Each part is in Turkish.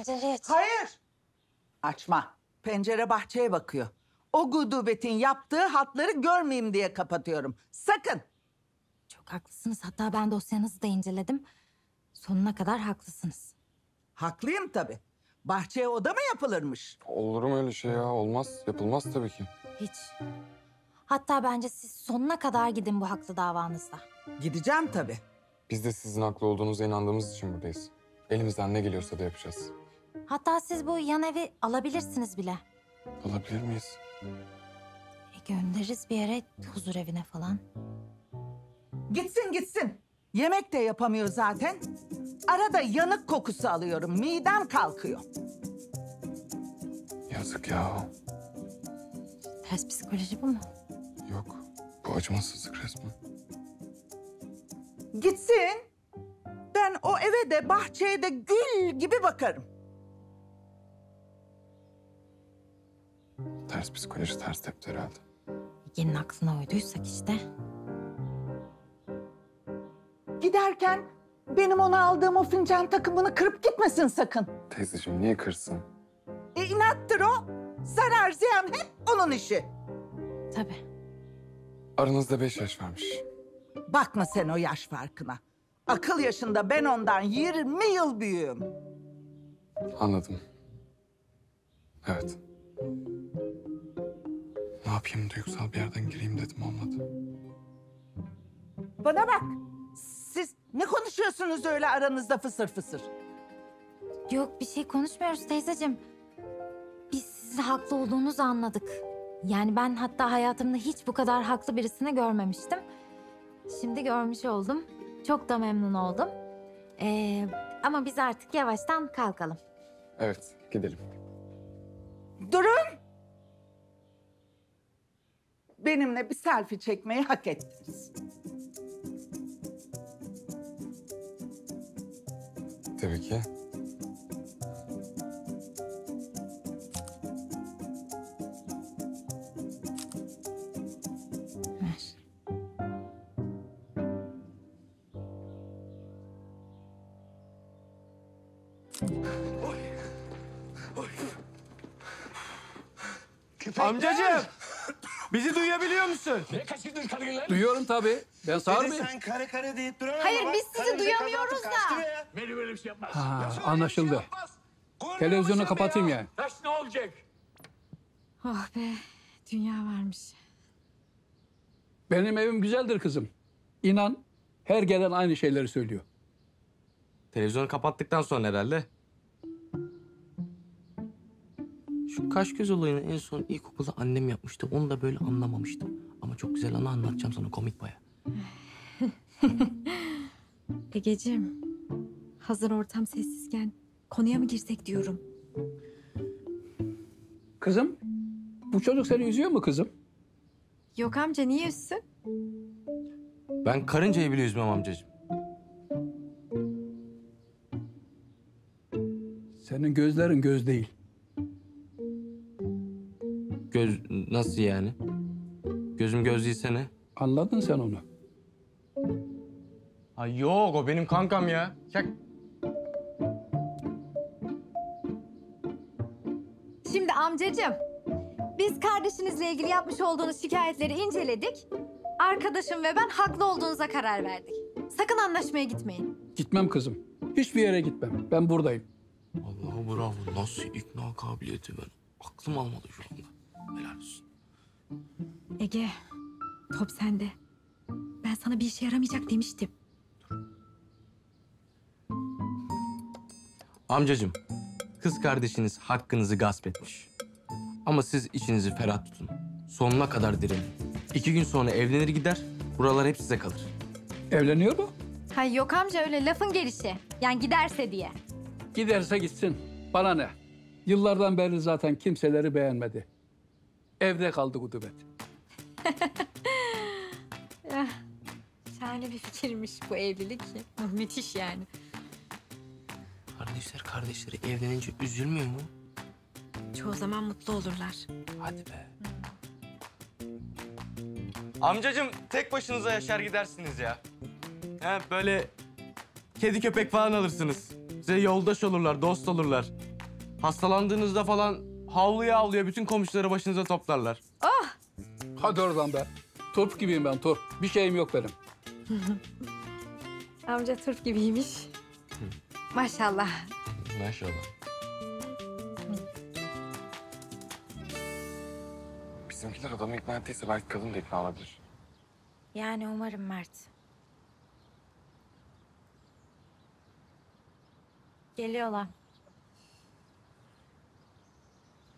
pencereyi aç. Hayır. Açma. Pencere bahçeye bakıyor. O gudubetin yaptığı hatları görmeyeyim diye kapatıyorum. Sakın. Çok haklısınız. Hatta ben dosyanızı da inceledim. Sonuna kadar haklısınız. Haklıyım tabii. Bahçeye oda mı yapılırmış? Olur mu öyle şey ya? Olmaz. Yapılmaz tabii ki. Hiç. Hatta bence siz sonuna kadar gidin bu haklı davanızda. Gideceğim tabii. Biz de sizin haklı olduğunuza inandığımız için buradayız. Elimizden ne geliyorsa da yapacağız. Hatta siz bu yan evi alabilirsiniz bile. Alabilir miyiz? Göndeririz bir yere, huzur evine falan. Gitsin gitsin. Yemek de yapamıyor zaten. Arada yanık kokusu alıyorum. Midem kalkıyor. Yazık ya. Ters psikoloji bu mu? Yok. Bu acımasızlık resmen. Gitsin. Ben o eve de bahçeye de gül gibi bakarım. Ters psikoloji ters tepti herhalde. Ege'nin aklına uyduysak işte. Giderken benim ona aldığım o fincan takımını kırıp gitmesin sakın. Teyzeciğim niye kırsın? İnattır o. Zarar ziyan hep onun işi. Tabii. Aranızda 5 yaş varmış. Bakma sen o yaş farkına. Akıl yaşında ben ondan 20 yıl büyüğüm. Anladım. Evet. Ne yapayım duygusal bir yerden gireyim dedim olmadı. Bana bak. Siz ne konuşuyorsunuz öyle aranızda fısır fısır? Yok bir şey konuşmuyoruz teyzeciğim. Biz sizin haklı olduğunuzu anladık. Yani ben hatta hayatımda hiç bu kadar haklı birisini görmemiştim. Şimdi görmüş oldum. Çok da memnun oldum. Ama biz artık yavaştan kalkalım. Evet gidelim. Durun. Benimle bir selfie çekmeyi hak ettiniz. Tabii ki. Ver. Amcacığım, bizi duyabiliyor musun? Duyuyorum tabii. Ben sağır mıyım? Sen kare kare deyip duran ama Hayır, bak, biz sizi karınca duyamıyoruz kazandı, kaçtı da. be ya. Beni böyle bir şey yapmaz. Ha, anlaşıldı. Televizyonu kapatayım yani. Taş ne olacak? Oh be, dünya varmış. Benim evim güzeldir kızım. İnan her gelen aynı şeyleri söylüyor. Televizyonu kapattıktan sonra herhalde. Şu kaş göz olayını en son ilkokulda annem yapmıştı. Onu da böyle anlamamıştım. Ama çok güzel anı anlatacağım sana, komik baya. Egeciğim, hazır ortam sessizken konuya mı girsek diyorum. Kızım, bu çocuk seni üzüyor mu kızım? Yok amca, niye üzsün? Ben karıncayı bile üzmem amcacığım. Senin gözlerin göz değil. Göz nasıl yani? Gözüm göz değilse ne? Anladın sen onu. Ay yok, o benim kankam ya. Şimdi amcacığım, biz kardeşinizle ilgili yapmış olduğunuz şikayetleri inceledik. Arkadaşım ve ben haklı olduğunuza karar verdik. Sakın anlaşmaya gitmeyin. Gitmem kızım. Hiçbir yere gitmem. Ben buradayım. Allah'a bravo. Nasıl ikna kabiliyeti ben. Aklım almadı şu anda. Helal olsun. Ege, top sende. Ben sana bir işe yaramayacak demiştim. Amcacığım, kız kardeşiniz hakkınızı gasp etmiş. Ama siz içinizi ferah tutun. Sonuna kadar direnin. 2 gün sonra evlenir gider, buralar hep size kalır. Evleniyor mu? Hay yok amca, öyle lafın gelişi. Yani giderse diye. Giderse gitsin. Bana ne? Yıllardan beri zaten kimseleri beğenmedi. Evde kaldı gudubet. Şahane bir fikirmiş bu evlilik. Müthiş yani. Kardeşler kardeşleri evlenince üzülmüyor mu? Çoğu zaman mutlu olurlar. Hadi be. Amcacığım, tek başınıza yaşar gidersiniz ya. He, böyle kedi köpek falan alırsınız. Size yoldaş olurlar, dost olurlar. Hastalandığınızda falan havluya havluya bütün komşuları başınıza toplarlar. Hadi oradan be. Turp gibiyim ben, turp. Bir şeyim yok benim. Amca turp gibiymiş. Maşallah. Maşallah. Bizimkiler adamı ikna ettiyse belki kadın da ikna olabilir. Yani umarım Mert. Geliyorlar.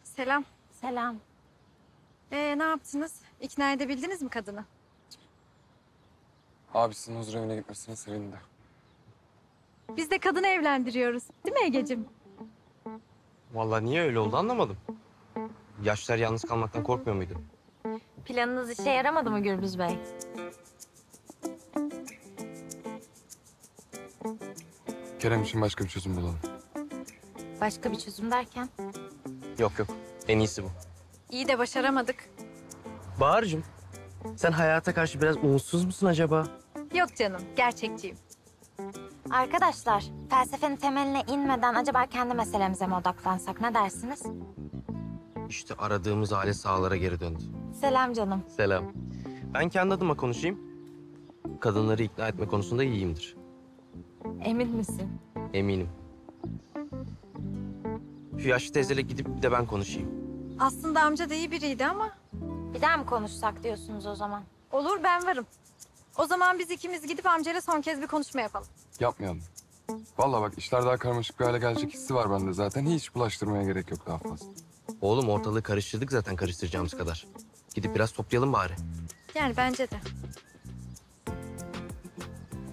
Selam. Selam. Ne yaptınız? İkna edebildiniz mi kadını? Abisinin huzur evine gitmesine sevindi. Biz de kadını evlendiriyoruz. Değil mi Egeciğim? Vallahi niye öyle oldu anlamadım. Yaşlar yalnız kalmaktan korkmuyor muydu? Planınız işe yaramadı mı Gürbüz Bey? Kerem için başka bir çözüm bulalım. Başka bir çözüm derken? Yok yok. En iyisi bu. İyi de başaramadık. Bahar'cığım, sen hayata karşı biraz umutsuz musun acaba? Yok canım, gerçekçiyim. Arkadaşlar, felsefenin temeline inmeden acaba kendi meselemize mi odaklansak? Ne dersiniz? İşte aradığımız aile sahalara geri döndü. Selam canım. Selam. Ben kendi adıma konuşayım. Kadınları ikna etme konusunda iyiyimdir. Emin misin? Eminim. Şu yaşlı teyzeyle gidip bir de ben konuşayım. Aslında amca da iyi biriydi ama Bir daha mı konuşsak diyorsunuz o zaman? olur, ben varım. O zaman biz ikimiz gidip amcayla son kez bir konuşma yapalım. Yapmayalım. Vallahi bak işler daha karmaşık bir hale gelecek hissi var bende zaten. Hiç bulaştırmaya gerek yok daha fazla. Oğlum ortalığı karıştırdık zaten karıştıracağımız kadar. Gidip biraz toplayalım bari. Yani bence de.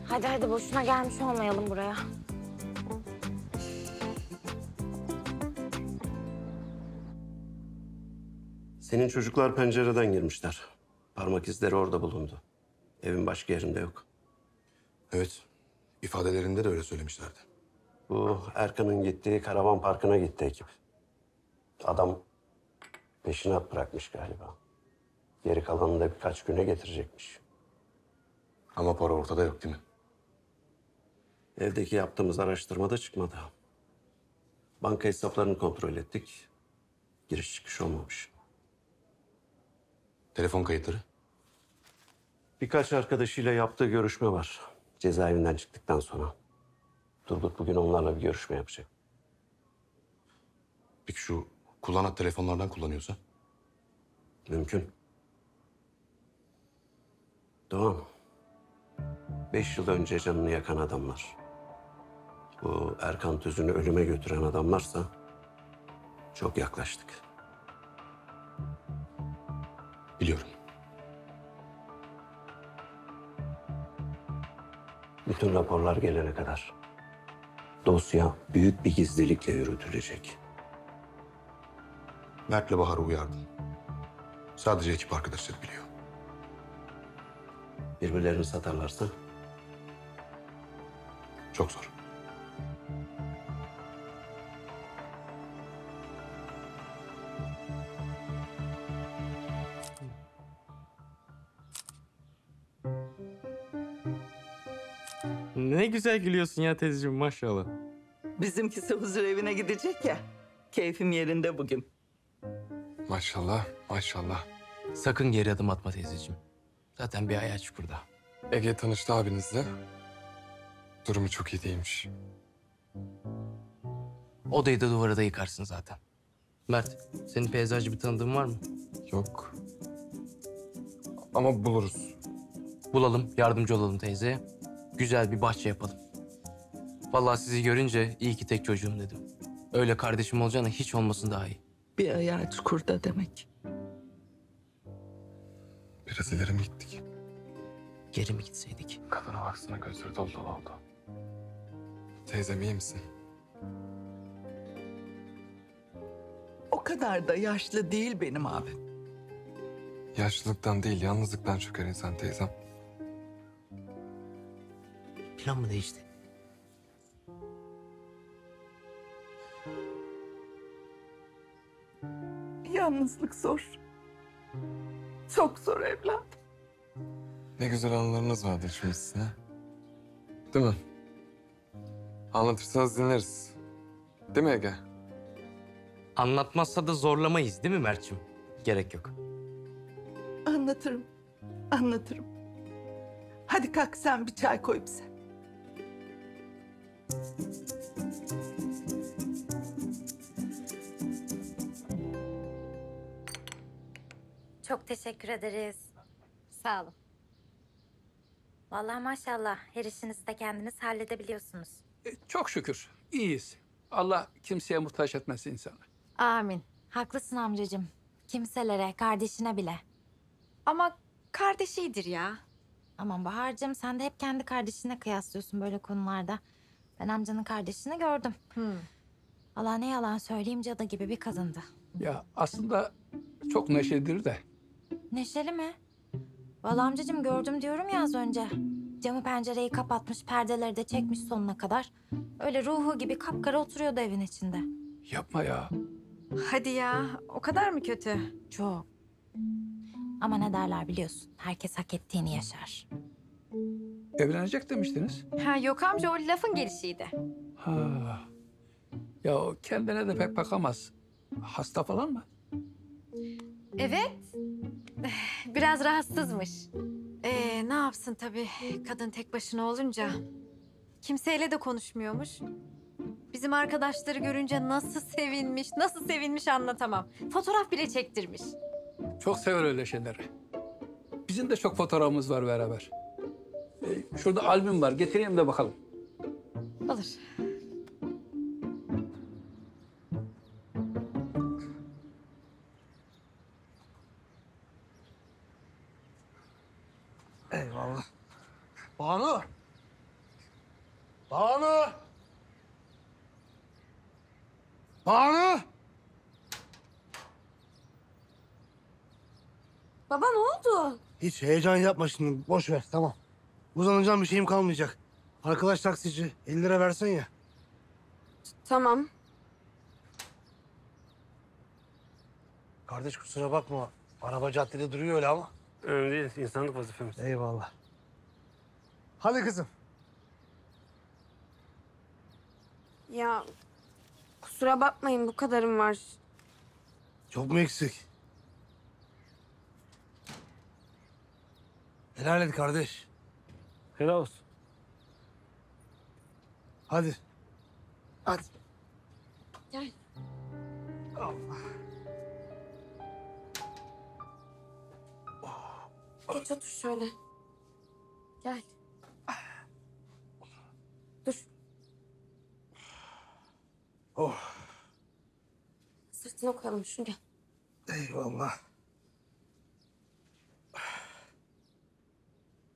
Hadi boşuna gelmiş olmayalım buraya. Senin çocuklar pencereden girmişler. Parmak izleri orada bulundu. Evin başka yerinde yok. Evet. İfadelerinde de öyle söylemişlerdi. Bu Erkan'ın gittiği karavan parkına gitti ekip. Adam peşinat bırakmış galiba. Geri kalanını da birkaç güne getirecekmiş. Ama para ortada yok değil mi? Evdeki yaptığımız araştırmada çıkmadı. Banka hesaplarını kontrol ettik. Giriş çıkış olmamış. Telefon kayıtları. Birkaç arkadaşıyla yaptığı görüşme var. Cezaevinden çıktıktan sonra. Turgut bugün onlarla bir görüşme yapacak. Peki şu kullanat telefonlardan kullanıyorsa? Mümkün. Doğan. 5 yıl önce canını yakan adamlar. Bu Erkan Tüzün'ü ölüme götüren adamlarsa çok yaklaştık. Biliyorum. Bütün raporlar gelene kadar dosya büyük bir gizlilikle yürütülecek. Mert'le Bahar'ı uyardım. Sadece ekip arkadaşları biliyor. Birbirlerini satarlarsa Çok zor. Ne güzel gülüyorsun ya teyzeciğim maşallah. Bizimkisi huzur evine gidecek ya. Keyfim yerinde bugün. Maşallah, maşallah. Sakın geri adım atma teyzeciğim. Zaten bir ayağı çukurda. Ege tanıştı abinizle. Durumu çok iyi değilmiş. Odayı da duvara da yıkarsın zaten. Mert, senin peyzajcı bir tanıdığın var mı? Yok. Ama buluruz. Bulalım, yardımcı olalım teyzeye. Güzel bir bahçe yapalım. Vallahi sizi görünce iyi ki tek çocuğum dedim. Öyle kardeşim olacağına hiç olmasın daha iyi. Bir ayağı çukurda demek. Biraz ileri mi gittik? Geri mi gitseydik? Kadına baksana gözleri dolu dolu oldu. Teyzem iyi misin? O kadar da yaşlı değil benim abim. Yaşlılıktan değil, yalnızlıktan çöker insan teyzem. Plan mı değişti? Yalnızlık zor. Çok zor evlat. Ne güzel anılarınız vardır şimdi sizin, ha? Değil mi? Anlatırsanız dinleriz. Değil mi Ege? Anlatmazsa da zorlamayız değil mi Mert'ciğim? Gerek yok. Anlatırım. Anlatırım. Hadi kalk sen bir çay koy bize. Çok teşekkür ederiz. Sağ olun. Vallahi maşallah her işinizi de kendiniz halledebiliyorsunuz. Çok şükür iyiyiz. Allah kimseye muhtaç etmesin insanı. Amin. Haklısın amcacığım. Kimselere, kardeşine bile. Ama kardeşidir ya. Aman Bahar'cığım sen de hep kendi kardeşine kıyaslıyorsun böyle konularda. Ben amcanın kardeşini gördüm. Valla ne yalan söyleyeyim cadı gibi bir kadındı. Ya aslında çok neşelidir de. Neşeli mi? Vallahi amcacığım gördüm diyorum ya az önce. Camı pencereyi kapatmış, perdeleri de çekmiş sonuna kadar. Öyle ruhu gibi kapkara oturuyordu evin içinde. Yapma ya. Hadi ya. O kadar mı kötü? Çok. Ama ne derler biliyorsun. Herkes hak ettiğini yaşar. Evlenecek demiştiniz. Ha yok amca, o lafın gelişiydi. Ha. Ya o kendine de pek bakamaz. Hasta falan mı? Evet. Biraz rahatsızmış. Ne yapsın tabii, kadın tek başına olunca. Kimseyle de konuşmuyormuş. Bizim arkadaşları görünce nasıl sevinmiş anlatamam. Fotoğraf bile çektirmiş. Çok sever öyle şeyleri. Bizim de çok fotoğrafımız var beraber. Şurada albüm var. Getireyim de bakalım. Olur. Eyvallah. Banu! Banu! Banu! Baba ne oldu? Hiç heyecan yapma şimdi. Boş ver, tamam. Uzanacağım bir şeyim kalmayacak. Arkadaş taksici, 50 lira versen ya. Tamam. Kardeş kusura bakma. Araba caddede duruyor öyle ama. Önemli değil. İnsanlık vazifemiz. Eyvallah. Hadi kızım. Ya kusura bakmayın, bu kadarım var. Çok mu eksik? Helal et kardeş. Helal olsun. Hadi. Hadi. Gel. Geç otur şöyle. Gel. Dur. Oh. Sırtına koyalım şunu, gel. Eyvallah.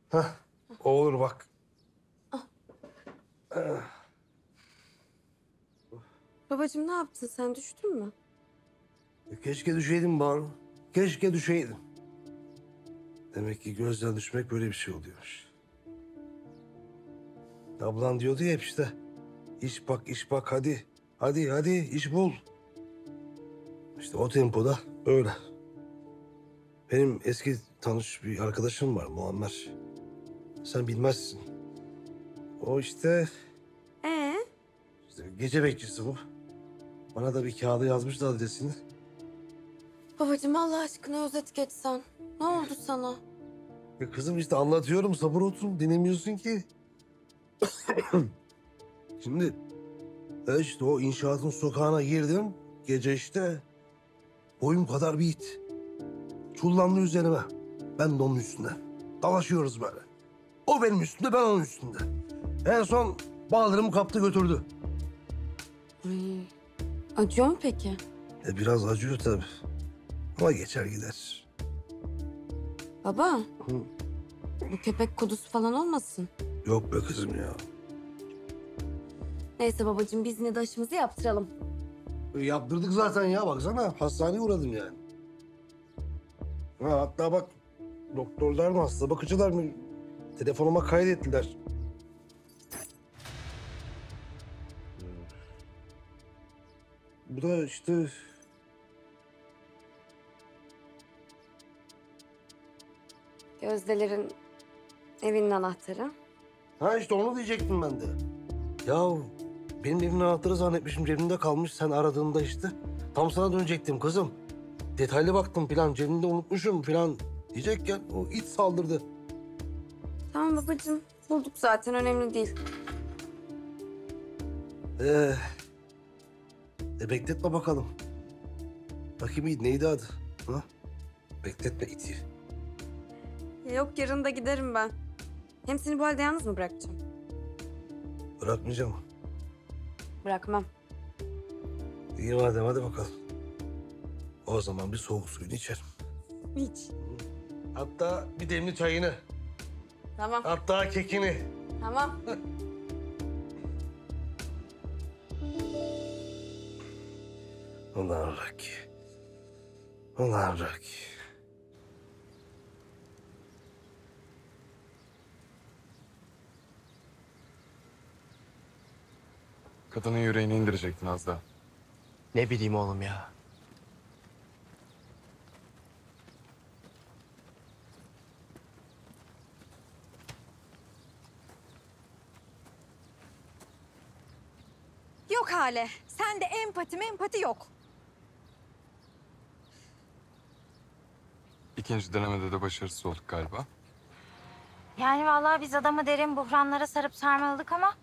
Hah. O olur bak. Babacığım ne yaptın sen, düştün mü? Keşke düşeydim Banu. Keşke düşeydim. Demek ki gözden düşmek böyle bir şey oluyormuş. Ablan diyordu ya hep işte. İş bak, iş bak, hadi. Hadi, hadi, iş bul. İşte o tempoda öyle. Benim eski tanış bir arkadaşım var, Muammer. Sen bilmezsin. O işte gece bekçisi bu. Bana da bir kağıda yazmıştı adresini. Babacığım Allah aşkına özet geçsen. Ne oldu sana? Kızım işte anlatıyorum, sabır olsun, dinlemiyorsun ki. Şimdi işte o inşaatın sokağına girdim. Gece işte boyum kadar bir it. Çullandı üzerime. Ben de onun üstünde. Dalaşıyoruz böyle. O benim üstümde, ben onun üstünde. En son baldırımı kaptı götürdü. Ay, acıyor mu peki? Biraz acıyor tabii. Ama geçer gider. Baba. Bu köpek kudusu falan olmasın? Yok be kızım ya. Neyse babacığım, biz yine de aşımızı yaptıralım. Yaptırdık zaten ya, baksana. Hastaneye uğradım yani. Ha, hatta bak doktorlar mı, hasta bakıcılar mı telefonuma kaydettiler. Bu da işte Gözdelerin evinin anahtarı. ha işte onu diyecektim ben de. Ya benim evimin anahtarı zannetmişim, cebimde kalmış. Sen aradığında işte Tam sana dönecektim kızım. Detaylı baktım plan, cebimde unutmuşum falan diyecekken o it saldırdı. Tamam babacığım. Bulduk zaten önemli değil. Bekletme bakalım. Bakayım it neydi adı? Ha? Bekletme iti. Ya yok yarın da giderim ben. Hem seni bu halde yalnız mı bırakacağım? Bırakmayacağım. Bırakmam. İyi madem hadi bakalım. O zaman bir soğuk suyunu içerim. Hiç. Hatta bir demli çayını. Tamam. Hatta kekini. Tamam. Ulan Raki. Ulan Raki. Kadının yüreğini indirecektin az daha. Ne bileyim oğlum ya. Yok Hale. Sende empati yok. İkinci denemede de başarısız olduk galiba. Yani vallahi biz adamı derin buhranlara sarıp sarmaladık ama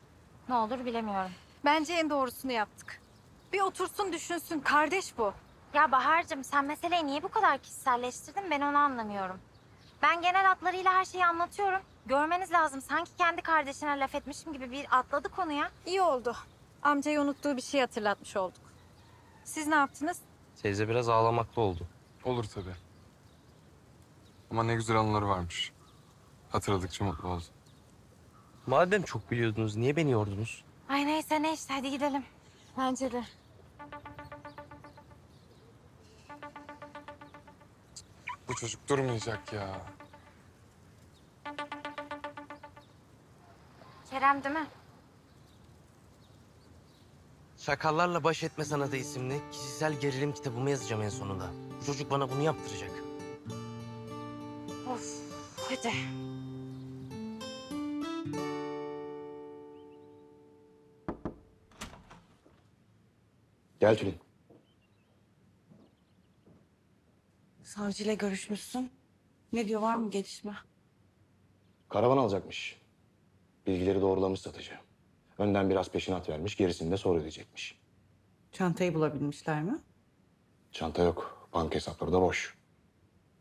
ne olur bilemiyorum. Bence en doğrusunu yaptık. Bir otursun düşünsün. Kardeş bu. Ya Bahar'cığım sen meseleyi niye bu kadar kişiselleştirdin ben onu anlamıyorum. Ben genel hatlarıyla her şeyi anlatıyorum. Görmeniz lazım sanki kendi kardeşine laf etmişim gibi bir atladı konuya. İyi oldu. Amcayı unuttuğu bir şey hatırlatmış olduk. Siz ne yaptınız? Teyze biraz ağlamaklı oldu. Olur tabii. Ama ne güzel anıları varmış. Hatırladıkça mutlu oldum. Madem çok biliyordunuz niye beni yordunuz? Ay neyse ne işte hadi gidelim. Bence de. Bu çocuk durmayacak ya. Kerem değil mi? Şakallarla Baş Etme Sanatı isimli kişisel gerilim kitabımı yazacağım en sonunda. Bu çocuk bana bunu yaptıracak. Of hadi. Gel Tülin. Savcıyla görüşmüşsün. Ne diyor, var mı gelişme? Karavan alacakmış. Bilgileri doğrulamış satıcı. Önden biraz peşinat vermiş, gerisini de sonra ödeyecekmiş. Çantayı bulabilmişler mi? Çanta yok, banka hesapları da boş.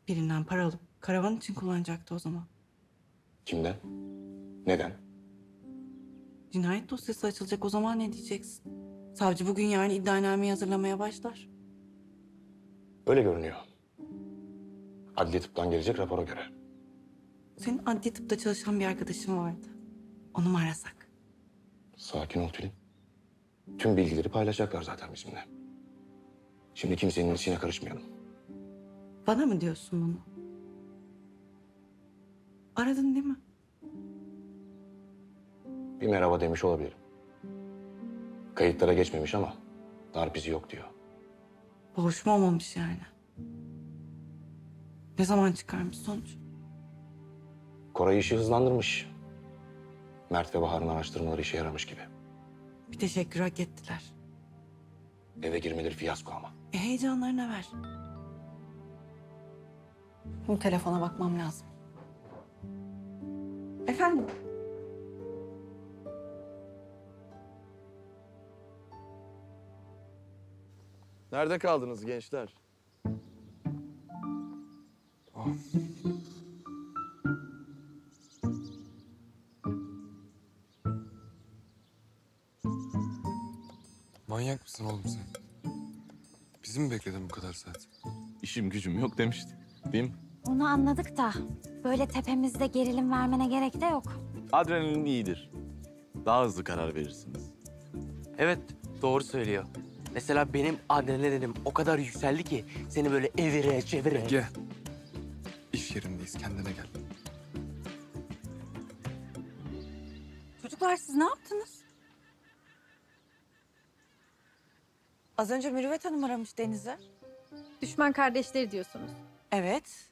Birinden para alıp karavan için kullanacaktı o zaman. Kimden? Neden? Cinayet dosyası açılacak, o zaman ne diyeceksin? Savcı bugün yarın iddianameyi hazırlamaya başlar. Öyle görünüyor. Adli tıptan gelecek rapora göre. Senin adli tıpta çalışan bir arkadaşın vardı. Onu mu arasak? Sakin ol Tülin. Tüm bilgileri paylaşacaklar zaten bizimle. Şimdi kimsenin içine karışmayalım. Bana mı diyorsun bunu? Aradın değil mi? Bir merhaba demiş olabilirim. Kayıtlara geçmemiş ama darp izi yok diyor. Boğuşma olmamış yani. Ne zaman çıkarmış sonuç? Koray işi hızlandırmış. Mert ve Bahar'ın araştırmaları işe yaramış gibi. Bir teşekkür hak ettiler. Eve girmeleri fiyasko ama. Heyecanlarına ver. Bu telefona bakmam lazım. Efendim? Nerede kaldınız gençler? Manyak mısın oğlum sen? Bizi mi bekledin bu kadar saat? İşim gücüm yok demiştim. Değil mi? Onu anladık da böyle tepemizde gerilim vermene gerek de yok. Adrenalin iyidir. Daha hızlı karar verirsiniz. Evet, doğru söylüyor. Mesela benim adrenalinim o kadar yükseldi ki seni böyle evire çevire... Gel. İş yerindeyiz kendine gel. Çocuklar siz ne yaptınız? Az önce Mürüvvet Hanım aramış Deniz'e. Düşman kardeşleri diyorsunuz. Evet.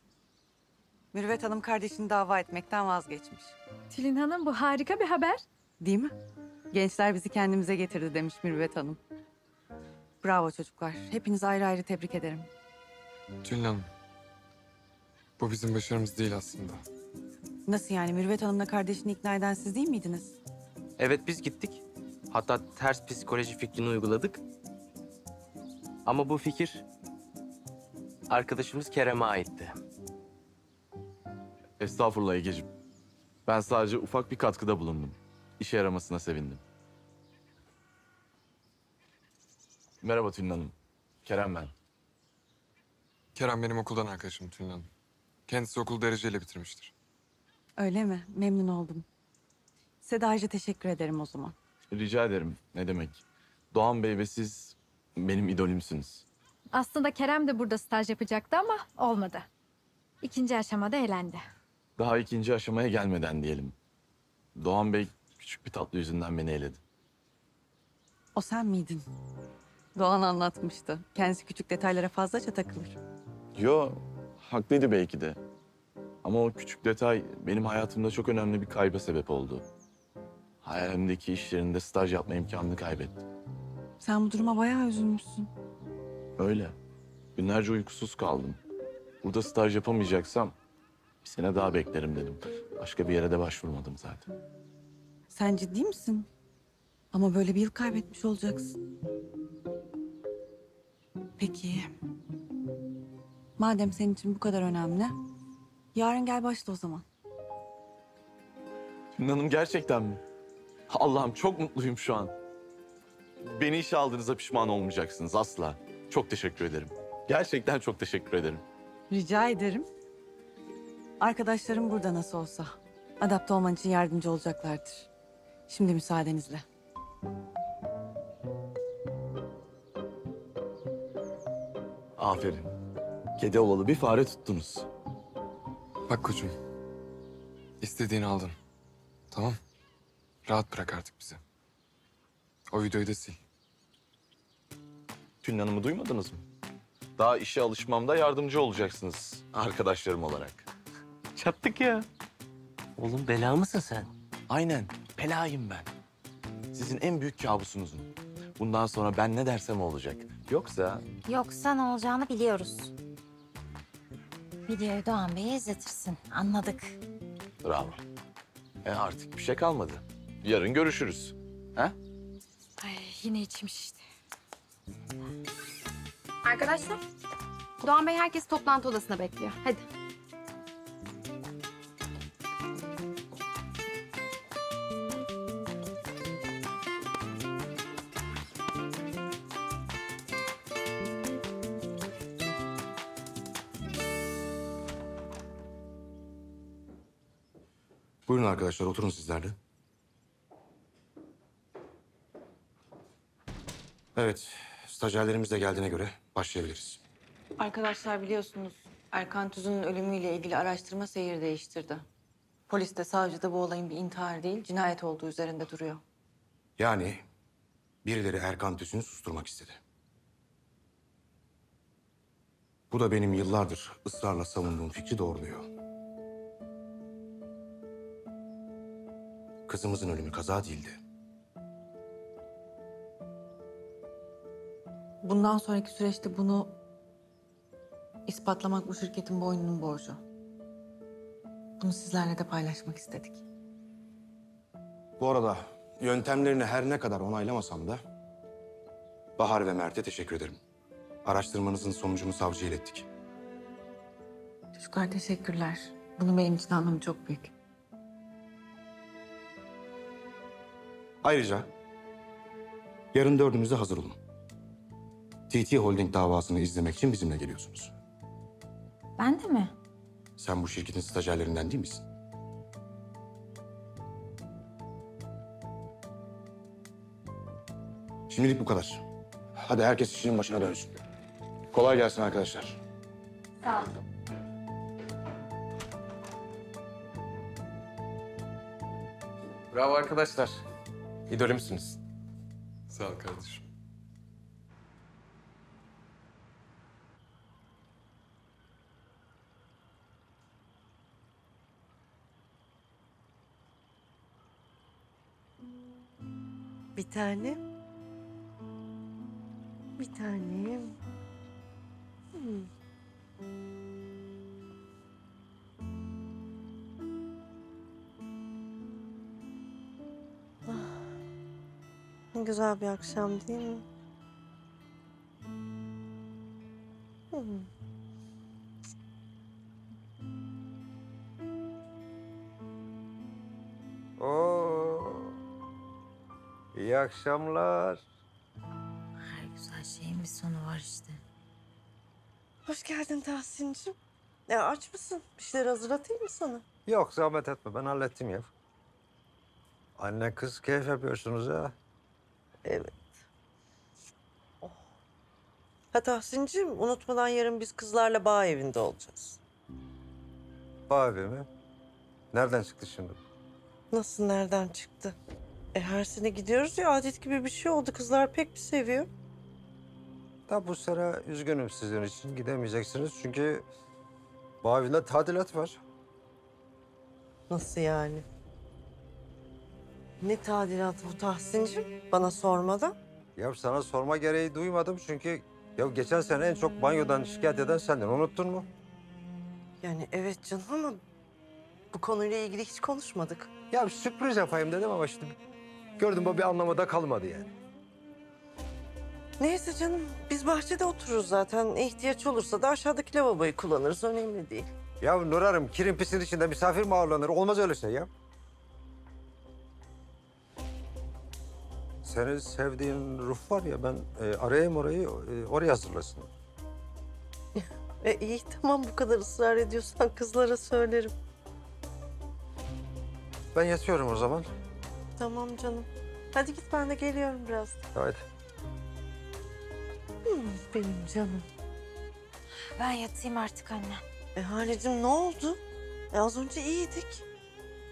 Mürüvvet Hanım kardeşini dava etmekten vazgeçmiş. Tülin Hanım bu harika bir haber. Değil mi? Gençler bizi kendimize getirdi demiş Mürüvvet Hanım. Bravo çocuklar. Hepinizi ayrı ayrı tebrik ederim. Tülin Hanım. Bu bizim başarımız değil aslında. Nasıl yani? Mürüvvet Hanım'la kardeşini ikna eden siz değil miydiniz? Evet biz gittik. Hatta ters psikoloji fikrini uyguladık. Ama bu fikir arkadaşımız Kerem'e aitti. Estağfurullah Egeciğim. Ben sadece ufak bir katkıda bulundum. İşe yaramasına sevindim. Merhaba Tülin Hanım. Kerem ben. Kerem benim okuldan arkadaşım Tülin Hanım. Kendisi okulu dereceyle bitirmiştir. Öyle mi? Memnun oldum. Size de ayrıca teşekkür ederim o zaman. Rica ederim. Ne demek? Doğan Bey ve siz benim idolümsünüz. Aslında Kerem de burada staj yapacaktı ama olmadı. İkinci aşamada elendi. Daha ikinci aşamaya gelmeden diyelim. Doğan Bey küçük bir tatlı yüzünden beni eledi. O sen miydin? Doğan anlatmıştı. Kendisi küçük detaylara fazlaca takılır. Yo, haklıydı belki de. Ama o küçük detay benim hayatımda çok önemli bir kayba sebep oldu. Hayalimdeki iş yerinde staj yapma imkanını kaybettim. Sen bu duruma bayağı üzülmüşsün. Öyle. Günlerce uykusuz kaldım. Burada staj yapamayacaksam bir sene daha beklerim dedim. Başka bir yere de başvurmadım zaten. Sen ciddi misin? Ama böyle bir yıl kaybetmiş olacaksın. Peki. Madem senin için bu kadar önemli, yarın gel başla o zaman. Tülin Hanım gerçekten mi? Allah'ım çok mutluyum şu an. Beni işe aldığınıza pişman olmayacaksınız asla. Çok teşekkür ederim. Gerçekten çok teşekkür ederim. Rica ederim. Arkadaşlarım burada nasıl olsa. Adapte olman için yardımcı olacaklardır. Şimdi müsaadenizle. Aferin. Kedi ovalı bir fare tuttunuz. Bak koçum. İstediğini aldın. Tamam. Rahat bırak artık bizi. O videoyu da sil. Tülin Hanım'ı duymadınız mı? Daha işe alışmamda yardımcı olacaksınız arkadaşlarım olarak. Çattık ya. Oğlum bela mısın sen? Aynen, belayım ben. Sizin en büyük kabusunuzum. Bundan sonra ben ne dersem olacak. Yoksa ne olacağını biliyoruz. Videoyu Doğan Bey'e izletirsin. Anladık. Bravo. Artık bir şey kalmadı. Yarın görüşürüz. Ha? Ay, yine içim şişti. Arkadaşlar, Doğan Bey herkes toplantı odasına bekliyor. Hadi. Buyurun arkadaşlar, oturun sizler de. Evet, stajyerlerimiz de geldiğine göre başlayabiliriz. Arkadaşlar biliyorsunuz Erkan Tüzün'ün ölümüyle ilgili araştırma seyir değiştirdi. Polis de savcı da bu olayın bir intihar değil cinayet olduğu üzerinde duruyor. Yani birileri Erkan Tüsün'ü susturmak istedi. Bu da benim yıllardır ısrarla savunduğum fikri doğruluyor. Kızımızın ölümü kaza değildi. Bundan sonraki süreçte bunu ispatlamak bu şirketin boynunun borcu. Bunu sizlerle de paylaşmak istedik. Bu arada yöntemlerini her ne kadar onaylamasam da Bahar ve Mert'e teşekkür ederim. Araştırmanızın sonucunu savcıya ilettik. Çocuklar teşekkürler. Bunun benim için anlamı çok büyük. Ayrıca yarın dördünüz de hazır olun. TT Holding davasını izlemek için bizimle geliyorsunuz. Ben de mi? Sen bu şirketin stajyerlerinden değil misin? Şimdilik bu kadar. Hadi herkes işinin başına dönsün. Kolay gelsin arkadaşlar. Sağ ol. Bravo arkadaşlar. İdolümsünüz. Sağ ol kardeşim. Bir tane. Bir tanem. Ne güzel bir akşam değil mi? Oo. İyi akşamlar. Her güzel şeyin bir sonu var işte. Hoş geldin Tahsin'cim. Ya aç mısın? Bir şeyler hazırlatayım mı sana? Yok zahmet etme ben hallettim ya. Anne kız keyif yapıyorsunuz ha. Evet. Oh. Ha Tahsin'cim unutmadan yarın biz kızlarla bağ evinde olacağız. Bağ evi mi? Nereden çıktı şimdi? Nasıl nereden çıktı? Her sene gidiyoruz ya adet gibi bir şey oldu. Kızlar pek bir seviyor. Da bu sene üzgünüm sizin için gidemeyeceksiniz çünkü bağ evinde tadilat var. Nasıl yani? Ne tadilatı bu Tahsin'cim? Bana sormadan. Ya sana sorma gereği duymadım çünkü ya geçen sene en çok banyodan şikayet eden sendin unuttun mu? Yani evet canım ama bu konuyla ilgili hiç konuşmadık. Ya bir sürpriz yapayım dedim ama işte gördüm bu bir anlamada kalmadı yani. Neyse canım biz bahçede otururuz zaten. İhtiyaç olursa da aşağıdaki lavaboyu kullanırız. Önemli değil. Ya Nurar'ım kirin pisin içinde misafir mi ağırlanır? Olmaz öyle şey ya. Senin sevdiğin Ruf var ya ben arayayım orayı oraya hazırlasın. İyi tamam bu kadar ısrar ediyorsan kızlara söylerim. Ben yatıyorum o zaman. Tamam canım. Hadi git ben de geliyorum biraz. Haydi. Benim canım. Ben yatayım artık anne. Halicim ne oldu? Az önce iyiydik.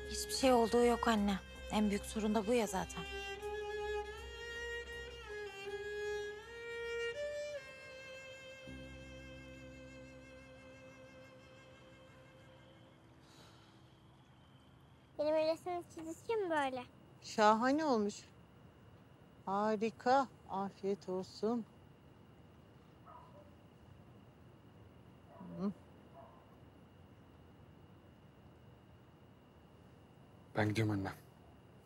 Hiçbir şey olduğu yok anne. En büyük sorun da bu ya zaten. Benim resim çizişim böyle. Şahane olmuş. Harika. Afiyet olsun. Hı. Ben gidiyorum anne.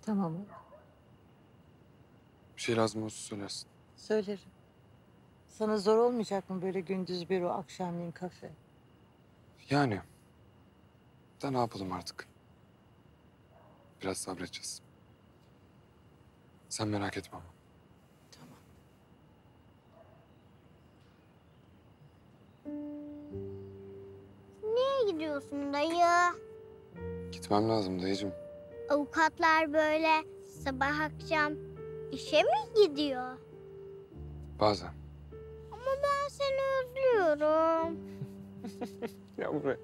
Tamam. Bir şey lazım olursa söylersin. Söylerim. Sana zor olmayacak mı böyle gündüz büro, akşamleyin kafe? Yani. Da ne yapalım artık? Biraz sabredeceğiz. Sen merak etme ama. Nereye gidiyorsun dayı? Gitmem lazım dayıcığım. Avukatlar böyle sabah akşam işe mi gidiyor? Bazen. Ama ben seni özlüyorum. Ya buraya.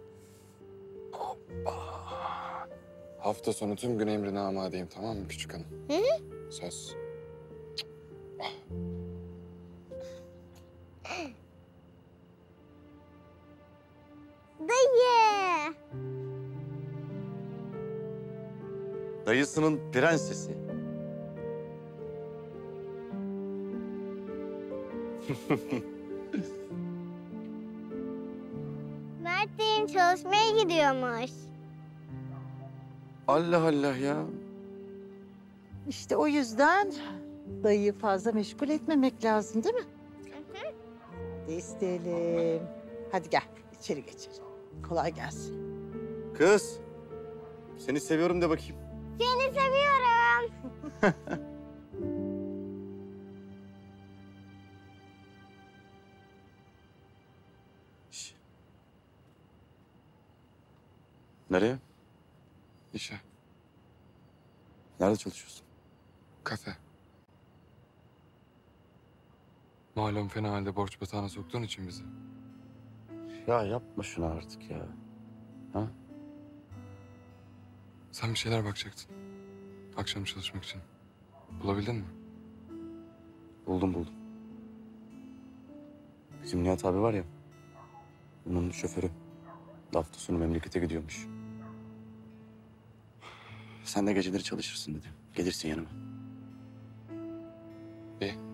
Hafta sonu tüm gün emrine amadeyim tamam mı küçük hanım? Hı? Söz. Dayı. Dayısının prensesi. Mert de çalışmaya gidiyormuş. Allah Allah ya. İşte o yüzden dayıyı fazla meşgul etmemek lazım değil mi? Hadi isteyelim. Hadi gel içeri geçelim. Kolay gelsin. Kız. Seni seviyorum de bakayım. Seni seviyorum. Nereye? İşe. Nerede çalışıyorsun? Kafe. Malum fena halde borç batağına soktuğun için bizi. Ya yapma şunu artık ya. Ha? Sen bir şeyler bakacaktın. Akşam çalışmak için. Bulabildin mi? Buldum. Bizim Nihat abi var ya. Onun şoförü. Hafta sonu memlekete gidiyormuş. Sen de geceleri çalışırsın dedi. Gelirsin yanıma. İyi.